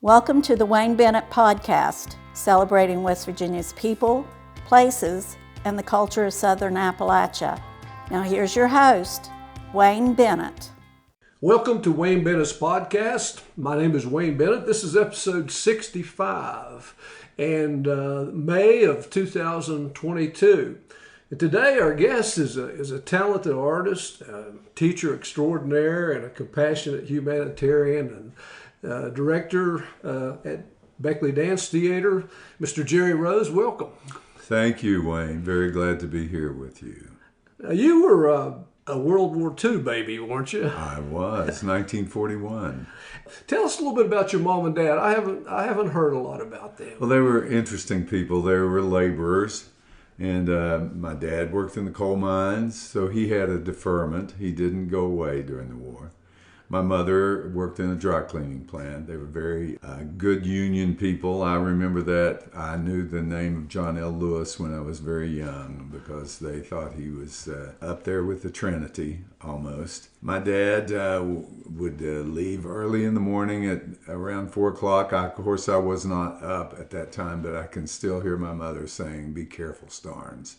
Welcome to the Wayne Bennett Podcast, celebrating West Virginia's people, places, and the culture of Southern Appalachia. Now here's your host, Wayne Bennett. Welcome to Wayne Bennett's podcast. My name is Wayne Bennett. This is episode 65 and May of 2022. And today our guest is a talented artist, a teacher extraordinaire, and a compassionate humanitarian and director at Beckley Dance Theater, Mr. Jerry Rose. Welcome. Thank you, Wayne. Very glad to be here with you. You were a World War II baby, weren't you? I was, 1941. Tell us a little bit about your mom and dad. I haven't heard a lot about them. Well, they were interesting people. They were laborers, and my dad worked in the coal mines, so he had a deferment. He didn't go away during the war. My mother worked in a dry cleaning plant. They were very good union people. I remember that. I knew the name of John L. Lewis when I was very young because they thought he was up there with the Trinity almost. My dad would leave early in the morning at around 4 o'clock. Of course, I was not up at that time, but I can still hear my mother saying, "Be careful, Starnes."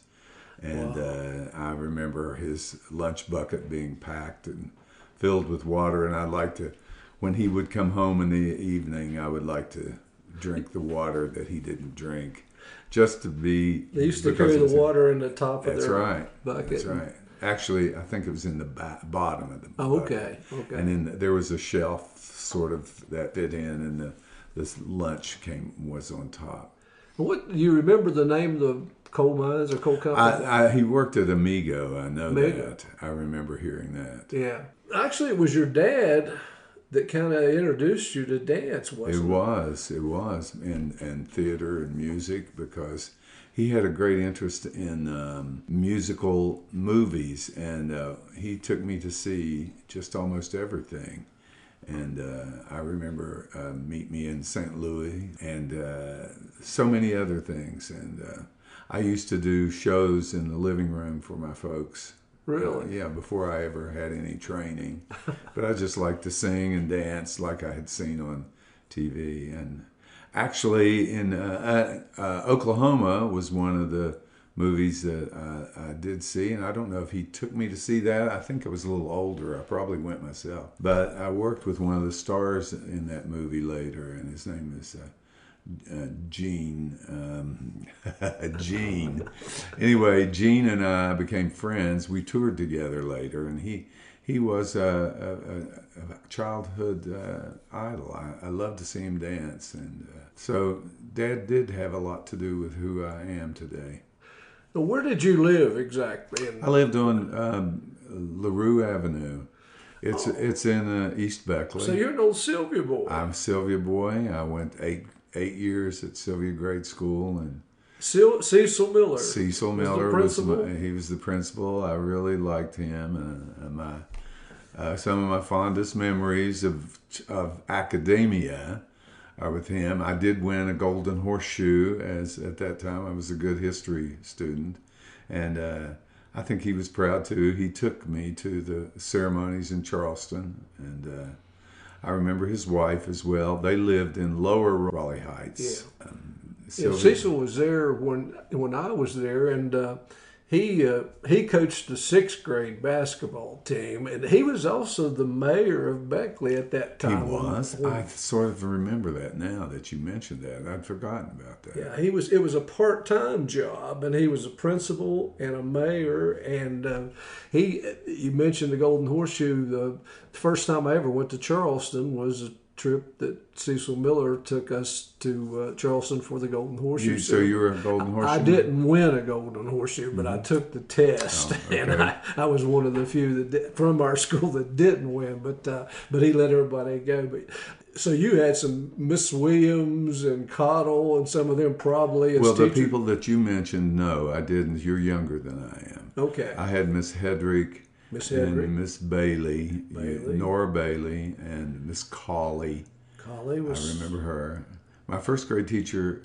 And wow. I remember his lunch bucket being packed and filled with water, and I'd like to, when he would come home in the evening, I would like to drink the water that he didn't drink, just to be. They used to carry the water in the top of their bucket. That's right. Actually, I think it was in the bottom of the bucket. Oh, okay. And then there was a shelf sort of that fit in, and this lunch was on top. What do you remember the name of the coal mines or coal company? He worked at Amigo. I know that. I remember hearing that. Yeah. Actually, it was your dad that kind of introduced you to dance, wasn't it? It was, and theater and music, because he had a great interest in musical movies, and he took me to see just almost everything. And I remember Meet Me in St. Louis and so many other things. And I used to do shows in the living room for my folks. Really? Yeah, before I ever had any training. But I just liked to sing and dance like I had seen on TV. And actually in Oklahoma was one of the movies that I did see. And I don't know if he took me to see that. I think I was a little older. I probably went myself. But I worked with one of the stars in that movie later, and his name is Gene. Gene. Anyway, Gene and I became friends. We toured together later, and he was a childhood idol. I loved to see him dance, and so Dad did have a lot to do with who I am today. Now, where did you live exactly? I lived on LaRue Avenue. It's in East Beckley. So you're an old Sylvia boy. I'm a Sylvia boy. I went eight years at Sylvia grade school, and Cecil Miller. Cecil Miller was he was the principal. I really liked him, and some of my fondest memories of academia are with him. I did win a Golden Horseshoe, as at that time I was a good history student, and I think he was proud too. He took me to the ceremonies in Charleston, and I remember his wife as well. They lived in Lower Raleigh Heights. Yeah. Cecil was there when I was there, and he coached the 6th grade basketball team, and he was also the mayor of Beckley at that time. He was? I sort of remember that now that you mentioned that. I'd forgotten about that. Yeah, it was a part-time job, and he was a principal and a mayor, and you mentioned the Golden Horseshoe. The first time I ever went to Charleston was a trip that Cecil Miller took us to Charleston for the Golden Horseshoe. So you were a Golden Horseshoe? I didn't win a Golden Horseshoe, but I took the test, and I was one of the few that from our school that didn't win. But he let everybody go. But so you had some Miss Williams and Cottle and some of them probably. Well, the people that you mentioned, no, I didn't. You're younger than I am. Okay. I had Miss Hedrick. And Miss Bailey, Nora Bailey, and Miss Cawley. Cawley was... I remember her. My first grade teacher,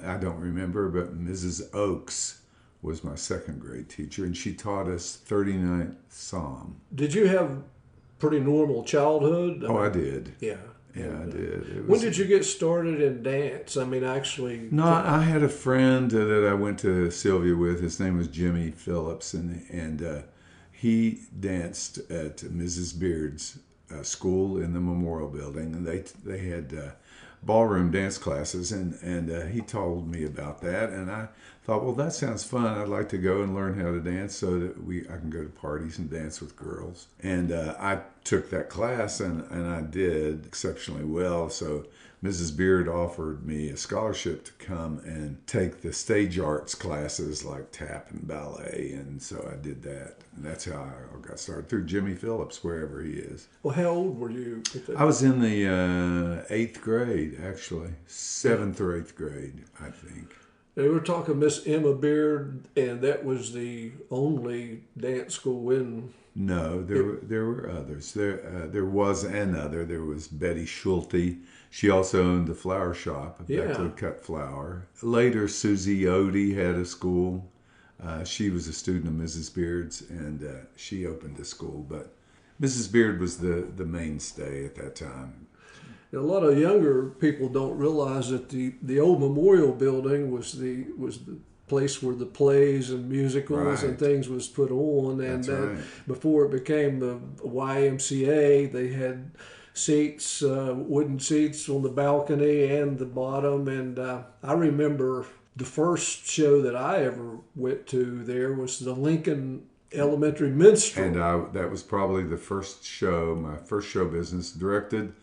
I don't remember, but Mrs. Oakes was my second grade teacher, and she taught us 39th Psalm. Did you have pretty normal childhood? Oh, I did. Yeah. Yeah, I did. When did you get started in dance? I mean, actually. No, I had a friend that I went to Sylvia with. His name was Jimmy Phillips, and he danced at Mrs. Beard's school in the Memorial Building, and they had ballroom dance classes, and he told me about that, and I thought, well, that sounds fun. I'd like to go and learn how to dance so that I can go to parties and dance with girls. And I took that class, and I did exceptionally well. So Mrs. Beard offered me a scholarship to come and take the stage arts classes like tap and ballet, and so I did that. And that's how I got started, through Jimmy Phillips, wherever he is. Well, how old were you at that? I was in the 8th grade, actually. 7th or 8th grade, I think. They were talking Miss Emma Beard, and that was the only dance school in. No, there were others. There was another. There was Betty Schulte. She also owned the flower shop, Beckley Cut Flower. Later, Susie Odie had a school. She was a student of Mrs. Beard's, and she opened a school. But Mrs. Beard was the mainstay at that time. A lot of younger people don't realize that the old Memorial Building was the place where the plays and musicals and things was put on, and before it became the YMCA, they had seats, wooden seats on the balcony and the bottom. And I remember the first show that I ever went to there was the Lincoln Elementary Minstrel, and that was probably the first show, my first show business, directed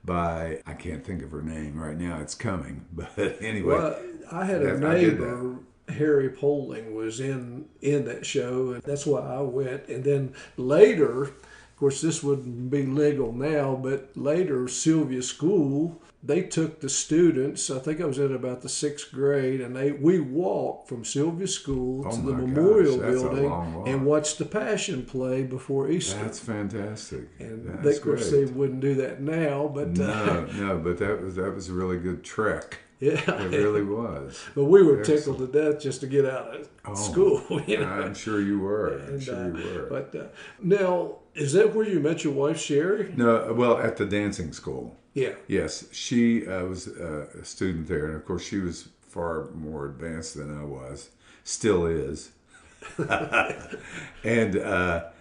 by, I can't think of her name right now. It's coming, but anyway. Well, I had a neighbor, Harry Poling, was in that show, and that's why I went. And then later, of course, this wouldn't be legal now, but later, Sylvia School, they took the students, I think I was in about the 6th grade, and we walked from Sylvia School to the Memorial Building and watched the Passion Play before Easter. That's fantastic. And of course, they wouldn't do that now, but no, but that was a really good trek. Yeah, it really was. But we were tickled to death just to get out of school. I'm sure you were. But now, is that where you met your wife, Sherry? No, well, at the dancing school. Yeah. Yes, she was a student there, and of course, she was far more advanced than I was. Still is. And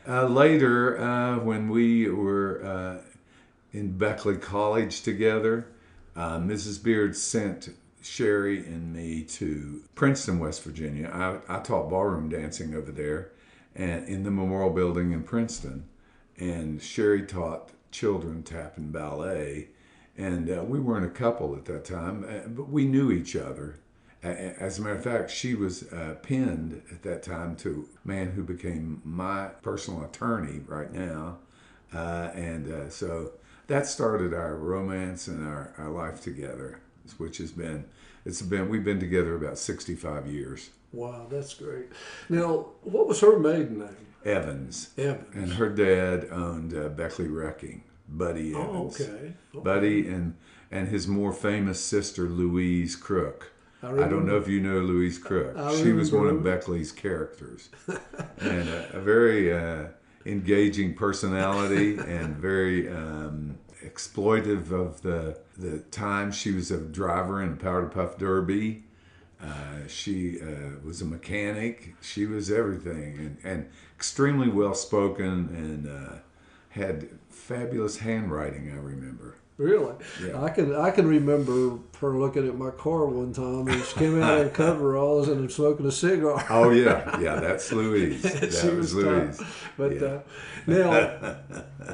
later, when we were in Beckley College together, Mrs. Beard sent Sherry and me to Princeton, West Virginia. I taught ballroom dancing over there, and in the Memorial Building in Princeton. And Sherry taught children tap and ballet. And we weren't a couple at that time, but we knew each other. As a matter of fact, she was pinned at that time to a man who became my personal attorney right now. So that started our romance and our life together, which we've been together about 65 years. Wow, that's great. Now, what was her maiden name? Evans. Evans. And her dad owned Beckley Wrecking, Buddy Evans. Oh, okay. Buddy and his more famous sister, Louise Crook. I don't know if you know Louise Crook. She was one of Beckley's characters. And a very engaging personality and very exploitive of the time. She was a driver in a Powder Puff Derby. She was a mechanic. She was everything, and extremely well spoken, and had fabulous handwriting, I remember. Really? Yeah. I can remember her looking at my car one time, and she came out in coveralls and smoking a cigar. Oh yeah, that's Louise. That was Louise. But now,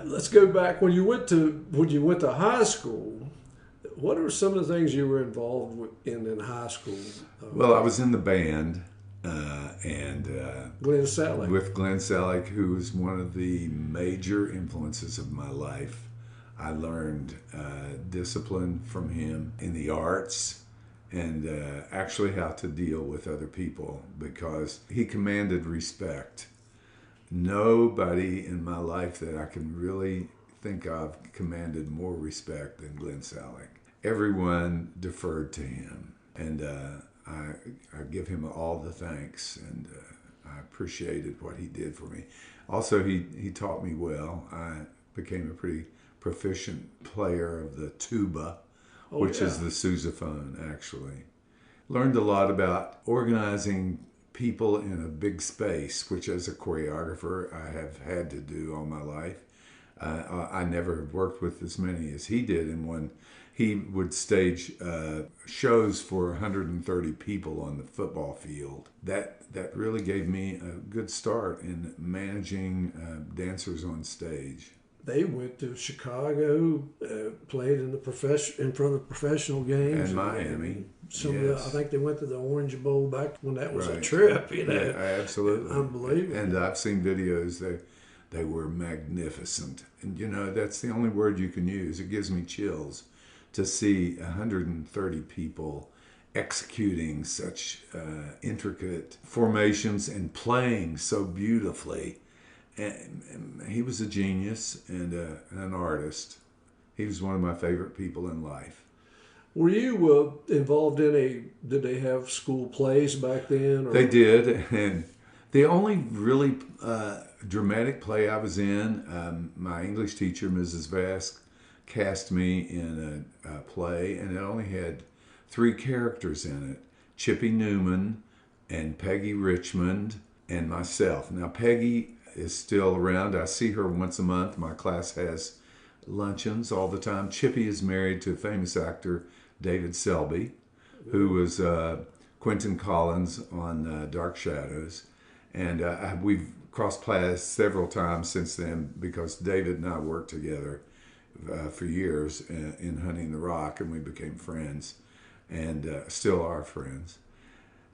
let's go back when you went to high school. What are some of the things you were involved in high school? Well, I was in the band, and Glenn Salick. With Glenn Salick, who was one of the major influences of my life. I learned discipline from him in the arts, and actually how to deal with other people, because he commanded respect. Nobody in my life that I can really think of commanded more respect than Glenn Salick. Everyone deferred to him, and I give him all the thanks, and I appreciated what he did for me. Also, he taught me well. I became a pretty proficient player of the tuba, Oh, which yeah. is the sousaphone, actually. Learned a lot about organizing people in a big space, which as a choreographer I have had to do all my life. I never worked with as many as he did, and when he would stage shows for 130 people on the football field, that really gave me a good start in managing dancers on stage. They went to Chicago, played in in front of professional games. And Miami. I think they went to the Orange Bowl back when that was a Right. trip, you know. Yeah, absolutely. Unbelievable. And I've seen videos that they were magnificent. And that's the only word you can use. It gives me chills to see 130 people executing such intricate formations and playing so beautifully. And he was a genius and an artist. He was one of my favorite people in life. Were you involved in did they have school plays back then? Or? They did, and the only really dramatic play I was in, my English teacher, Mrs. Vask, cast me in a play, and it only had 3 characters in it: Chippy Newman and Peggy Richmond and myself. Now, Peggy is still around. I see her once a month. My class has luncheons all the time. Chippy is married to famous actor David Selby, who was Quentin Collins on Dark Shadows. And we've crossed paths several times since then because David and I worked together for years in Hunting the Rock, and we became friends and still are friends.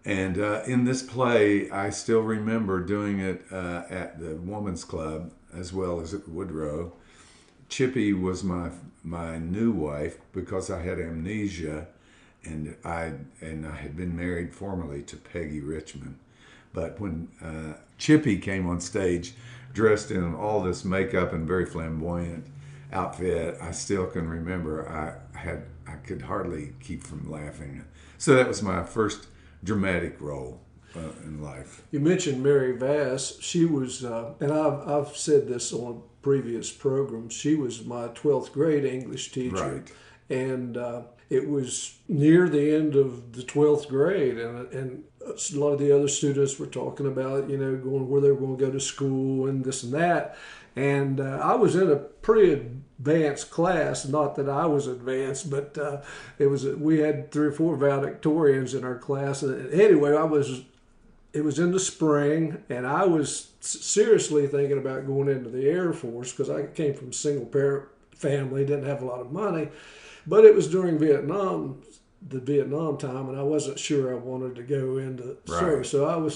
And in this play, I still remember doing it at the Woman's Club as well as at Woodrow. Chippy was my new wife because I had amnesia, and I had been married formerly to Peggy Richmond. But when Chippy came on stage, dressed in all this makeup and very flamboyant outfit, I still can remember I could hardly keep from laughing. So that was my first dramatic role in life. You mentioned Mary Vass. She was, and I've said this on previous programs, she was my 12th grade English teacher. Right. And it was near the end of the 12th grade, and a lot of the other students were talking about, going where they were going to go to school and this and that. And I was in a pretty advanced class. Not that I was advanced, but we had 3 or 4 valedictorians in our class. And anyway, it was in the spring, and I was seriously thinking about going into the Air Force because I came from a single parent family, didn't have a lot of money. But it was during the Vietnam time, and I wasn't sure I wanted to go into service. So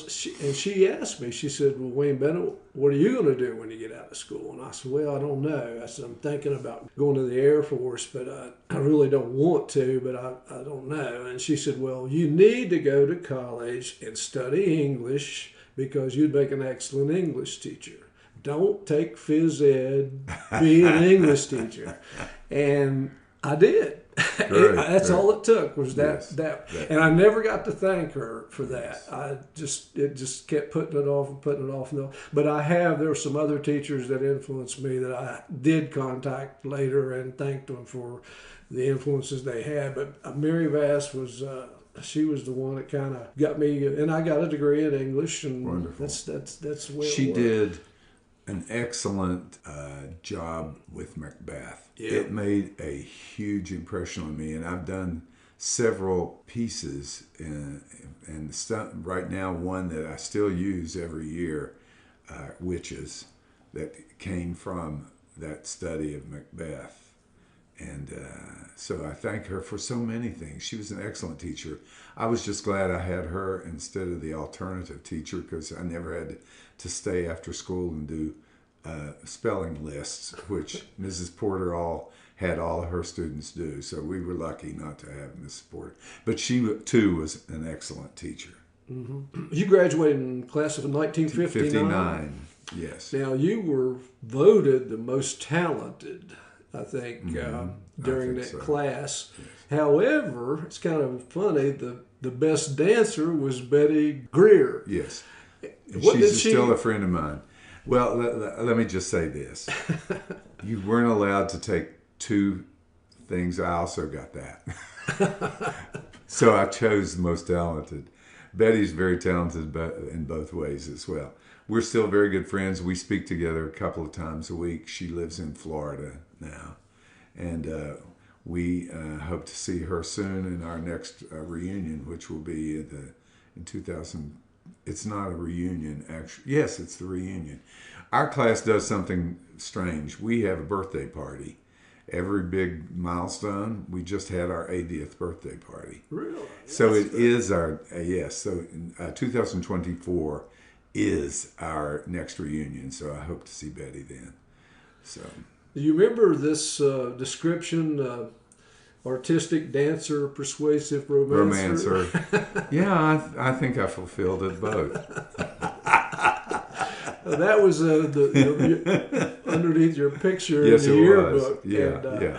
she asked me, she said, "Well, Wayne Bennett, what are you going to do when you get out of school?" And I said, "Well, I don't know." I said, "I'm thinking about going to the Air Force, but I really don't want to, but I don't know." And she said, "Well, you need to go to college and study English because you'd make an excellent English teacher. Don't take phys ed, be an English teacher." And I did. That's all it took was that. And I never got to thank her for that. It just kept putting it off and putting it off. But there were some other teachers that influenced me that I did contact later and thanked them for the influences they had. But Mary Vass she was the one that kind of got me, and I got a degree in English, and wonderful. That's the way She it worked. did an excellent job with Macbeth. Yeah. It made a huge impression on me, and I've done several pieces, and right now one that I still use every year, Witches, that came from that study of Macbeth. And so I thank her for so many things. She was an excellent teacher. I was just glad I had her instead of the alternative teacher because I never had to stay after school and do spelling lists, which Mrs. Porter had all of her students do. So we were lucky not to have Mrs. Porter. But she, too, was an excellent teacher. Mm-hmm. You graduated in the class of 1959. 59, yes. Now, you were voted the most talented, I think, during that class. Yes. However, it's kind of funny, the best dancer was Betty Greer. Yes. What She's did she... still a friend of mine. Well, let me just say this. You weren't allowed to take two things. I also got that. So I chose the most talented. Betty's very talented in both ways as well. We're still very good friends. We speak together a couple of times a week. She lives in Florida now. And we hope to see her soon in our next reunion, which will be in 2000. It's not a reunion, actually. Yes, it's the reunion. Our class does something strange. We have a birthday party. Every big milestone, we just had our 80th birthday party. Really? So it is our, yes, so 2024 is our next reunion. So I hope to see Betty then. So. Do you remember this description, artistic dancer, persuasive romancer? Yeah, I think I fulfilled it both. That was underneath your picture yes, in the yearbook. Yeah, yeah.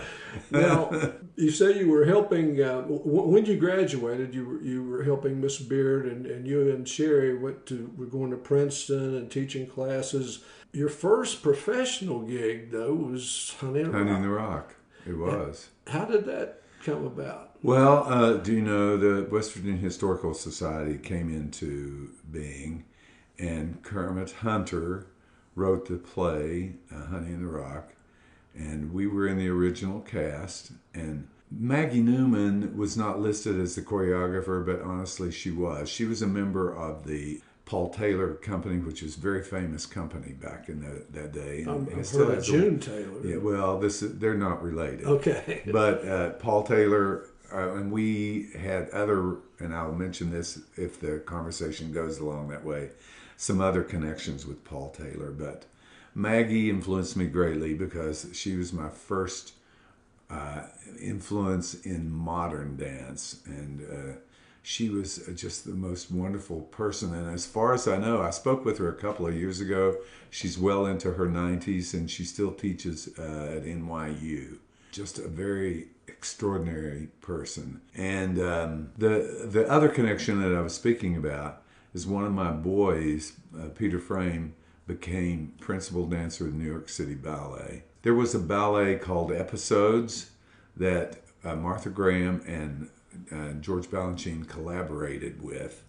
Now, you say you were helping, when you graduated, you were helping Miss Beard, and you and Sherry were going to Princeton and teaching classes. Your first professional gig, though, was Honey in the Rock. It was. How did that come about? Well, do you know the West Virginia Historical Society came into being, and Kermit Hunter wrote the play Honey in the Rock, and we were in the original cast. And Maggie Newman was not listed as the choreographer, but honestly, she was. She was a member of the Paul Taylor Company, which is a very famous company back in that day. I've heard of June Taylor. Yeah, well, they're not related. Okay. But Paul Taylor, and we had other, and I'll mention this if the conversation goes along that way, some other connections with Paul Taylor. But Maggie influenced me greatly because she was my first influence in modern dance, and she was just the most wonderful person. And as far as I know, I spoke with her a couple of years ago. She's well into her 90s, and she still teaches at NYU. Just a very extraordinary person. And the other connection that I was speaking about is one of my boys, Peter Frame, became principal dancer of New York City Ballet. There was a ballet called Episodes that Martha Graham and George Balanchine collaborated with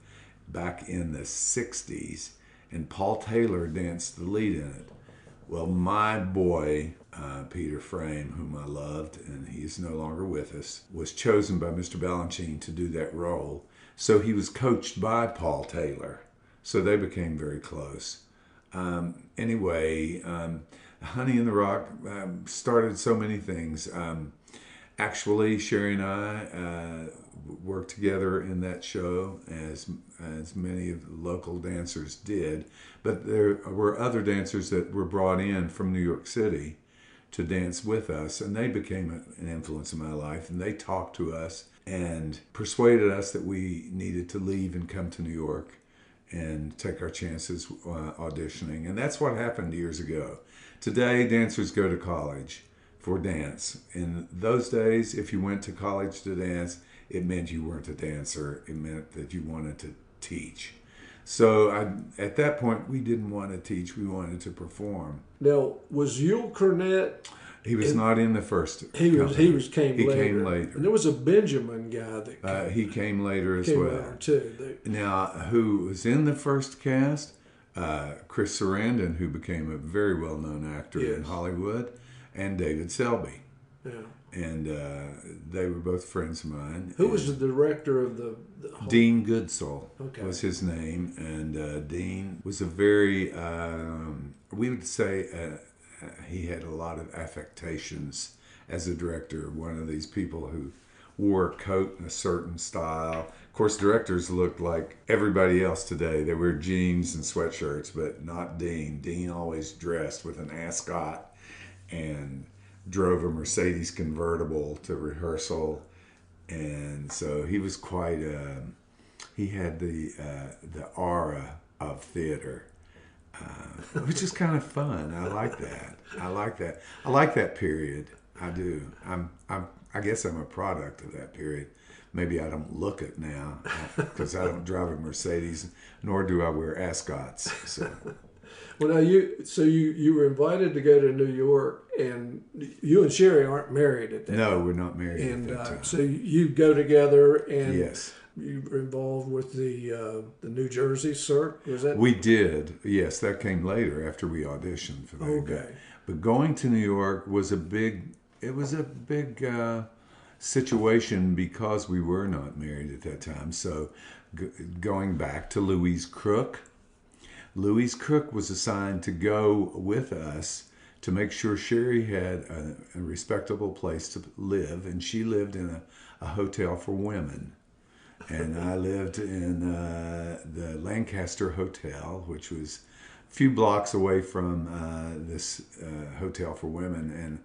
back in the 60s, and Paul Taylor danced the lead in it. Well, my boy, Peter Frame, whom I loved, and he is no longer with us, was chosen by Mr. Balanchine to do that role. So he was coached by Paul Taylor. So they became very close. Anyway, Honey in the Rock started so many things. Actually, Sherry and I worked together in that show, as many of the local dancers did. But there were other dancers that were brought in from New York City to dance with us, and they became an influence in my life. And they talked to us and persuaded us that we needed to leave and come to New York and take our chances auditioning. And that's what happened years ago. Today, dancers go to college for dance. In those days, if you went to college to dance, it meant you weren't a dancer. It meant that you wanted to teach. So at that point, we didn't want to teach. We wanted to perform. Now, was Yul Cornett? He was not in the first. He came later. Came later. And there was a Benjamin guy that he came later as came well. Later too. Now, who was in the first cast? Chris Sarandon, who became a very well-known actor in Hollywood, and David Selby. Yeah. And they were both friends of mine. Who was the director of the Dean Goodsell was his name, and Dean was a very, we would say, he had a lot of affectations as a director. One of these people who wore a coat in a certain style. Of course, directors looked like everybody else today. They wear jeans and sweatshirts, but not Dean. Dean always dressed with an ascot and drove a Mercedes convertible to rehearsal. And so he was quite he had the aura of theater, which is kind of fun. I like that. I like that period. I do. I guess I'm a product of that period. Maybe I don't look it now because I don't drive a Mercedes, nor do I wear ascots. So. Well, now you were invited to go to New York, and you and Sherry aren't married at that No, time. we're not married And at that time. so you go together, and Yes. you were involved with the New Jersey Cirque. Was that? We did. Yes, that came later after we auditioned for that. Okay. But going to New York was a big situation because we were not married at that time. So going back to Louise Crook was assigned to go with us to make sure Sherry had a respectable place to live, and she lived in a hotel for women. And I lived in the Lancaster Hotel, which was a few blocks away from this hotel for women. And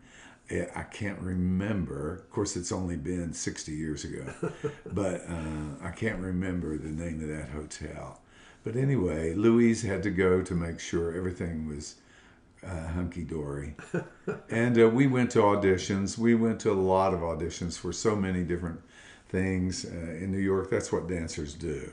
I can't remember. Of course, it's only been 60 years ago. But I can't remember the name of that hotel. But anyway, Louise had to go to make sure everything was hunky-dory. And we went to auditions. We went to a lot of auditions for so many different things in New York. That's what dancers do.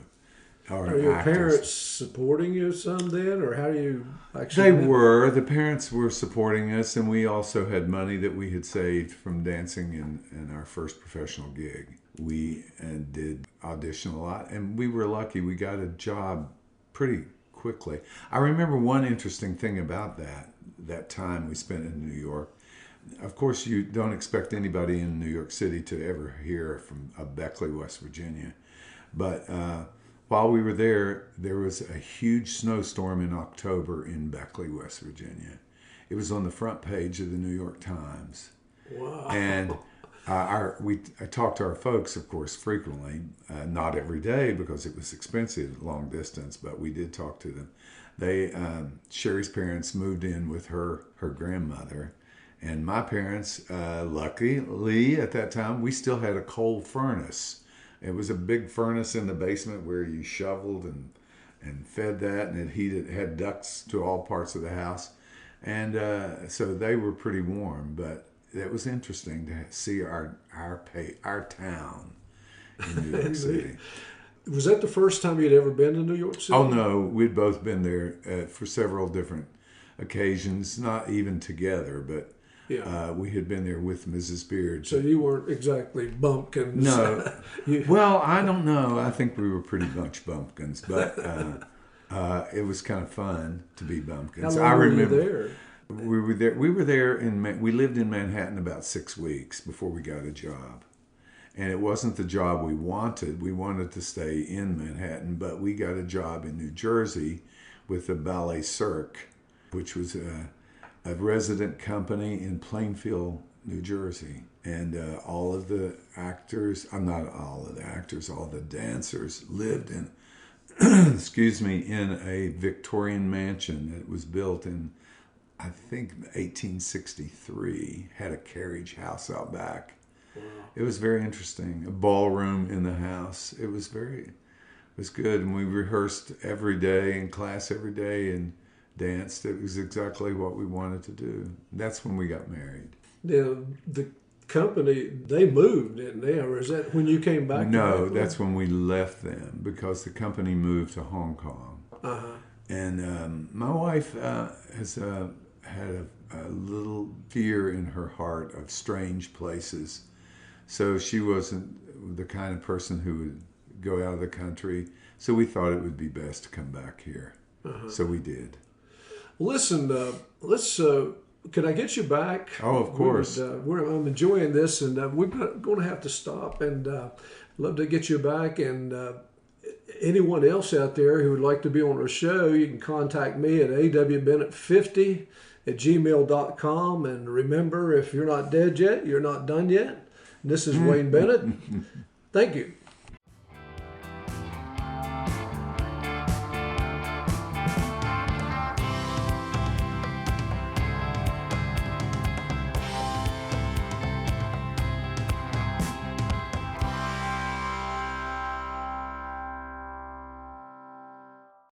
Are your parents supporting you some then, or how do you actually? They were. The parents were supporting us, and we also had money that we had saved from dancing in our first professional gig. We did audition a lot, and we were lucky. We got a job pretty quickly. I remember one interesting thing about that time we spent in New York. Of course, you don't expect anybody in New York City to ever hear from Beckley, West Virginia. But while we were there was a huge snowstorm in October in Beckley, West Virginia. It was on the front page of the New York Times. Wow. And I talked to our folks, of course, frequently. Not every day because it was expensive, long distance, but we did talk to them. Sherry's parents moved in with her grandmother. And my parents, luckily at that time, we still had a coal furnace. It was a big furnace in the basement where you shoveled and fed that, and it had ducts to all parts of the house. And so they were pretty warm, but it was interesting to see our town in New York City. Was that the first time you'd ever been to New York City? Oh, no. We'd both been there for several different occasions, not even together, but yeah. We had been there with Mrs. Beard. So you weren't exactly bumpkins. No. Well, I don't know. I think we were pretty much bumpkins, but it was kind of fun to be bumpkins. How long were you there? We were there. We lived in Manhattan about 6 weeks before we got a job. And it wasn't the job we wanted. We wanted to stay in Manhattan, but we got a job in New Jersey with the Ballet Cirque, which was a resident company in Plainfield, New Jersey. And all of the actors, not all of the actors, all the dancers lived in, in a Victorian mansion that was built in, I think, 1863, had a carriage house out back. Wow. It was very interesting. A ballroom in the house. It was good. And we rehearsed every day in class every day and danced. It was exactly what we wanted to do. That's when we got married. The company, they moved, didn't they? Or is that when you came back? No, that's when we left them because the company moved to Hong Kong. Uh-huh. And my wife has had a little fear in her heart of strange places. So she wasn't the kind of person who would go out of the country. So we thought it would be best to come back here. Uh-huh. So we did. Listen, could I get you back? Oh, of course. I'm enjoying this, and we're going to have to stop, and love to get you back. And anyone else out there who would like to be on our show, you can contact me at awbennett50@gmail.com. And remember, if you're not dead yet, you're not done yet. This is Wayne Bennett. Thank you.